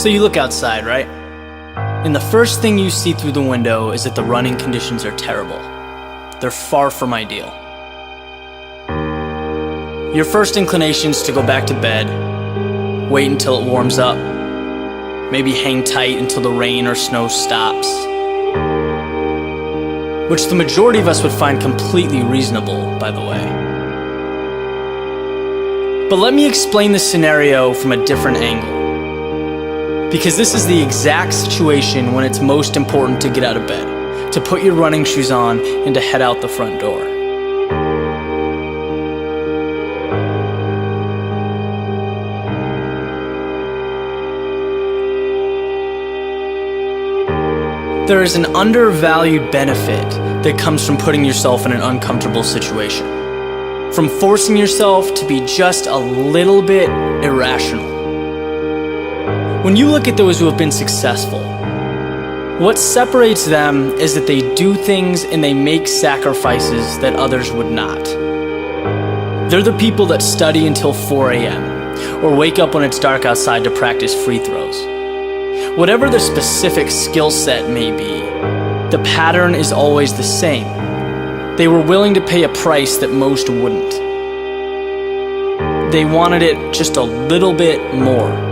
So you look outside, right? And the first thing you see through the window is that the running conditions are terrible. They're far from ideal. Your first inclination is to go back to bed, wait until it warms up, maybe hang tight until the rain or snow stops, which the majority of us would find completely reasonable, by the way. But let me explain this scenario from a different angle, because this is the exact situation when it's most important to get out of bed, to put your running shoes on and to head out the front door. There is an undervalued benefit that comes from putting yourself in an uncomfortable situation, from forcing yourself to be just a little bit irrational. When you look at those who have been successful, what separates them is that they do things and they make sacrifices that others would not. They're the people that study until 4 a.m. or wake up when it's dark outside to practice free throws. Whatever their specific skill set may be, the pattern is always the same. They were willing to pay a price that most wouldn't. They wanted it just a little bit more.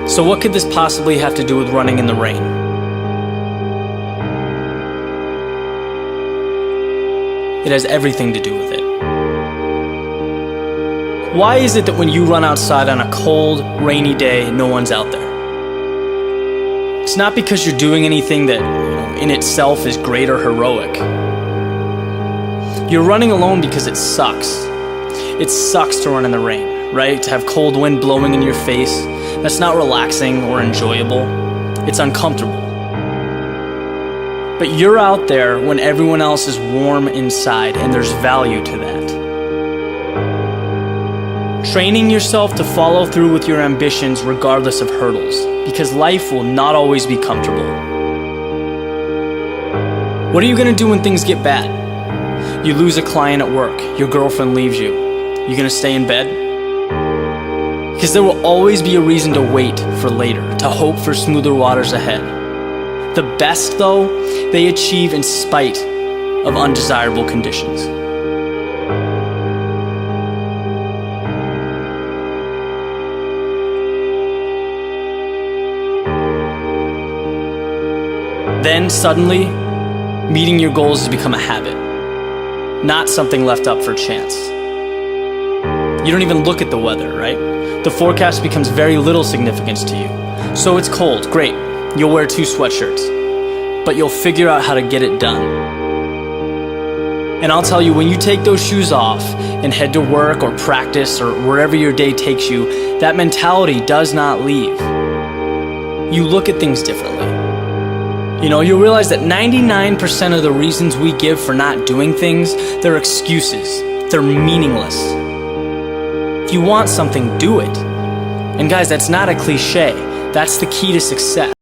So what could this possibly have to do with running in the rain? It has everything to do with it. Why is it that when you run outside on a cold, rainy day, no one's out there? It's not because you're doing anything that, in itself is great or heroic. You're running alone because it sucks. It sucks to run in the rain, right? To have cold wind blowing in your face. That's not relaxing or enjoyable. It's uncomfortable. But you're out there when everyone else is warm inside, and there's value to that. Training yourself to follow through with your ambitions regardless of hurdles, because life will not always be comfortable. What are you going to do when things get bad? You lose a client at work, your girlfriend leaves you. You going to stay in bed? Because there will always be a reason to wait for later, to hope for smoother waters ahead. The best, though, they achieve in spite of undesirable conditions. Then, suddenly, meeting your goals has become a habit, not something left up for chance. You don't even look at the weather, right? The forecast becomes very little significance to you. So it's cold, great. You'll wear 2 sweatshirts, but you'll figure out how to get it done. And I'll tell you, when you take those shoes off and head to work or practice or wherever your day takes you, that mentality does not leave. You look at things differently. You'll realize that 99% of the reasons we give for not doing things, they're excuses. They're meaningless. If you want something, do it. And guys, that's not a cliche. That's the key to success.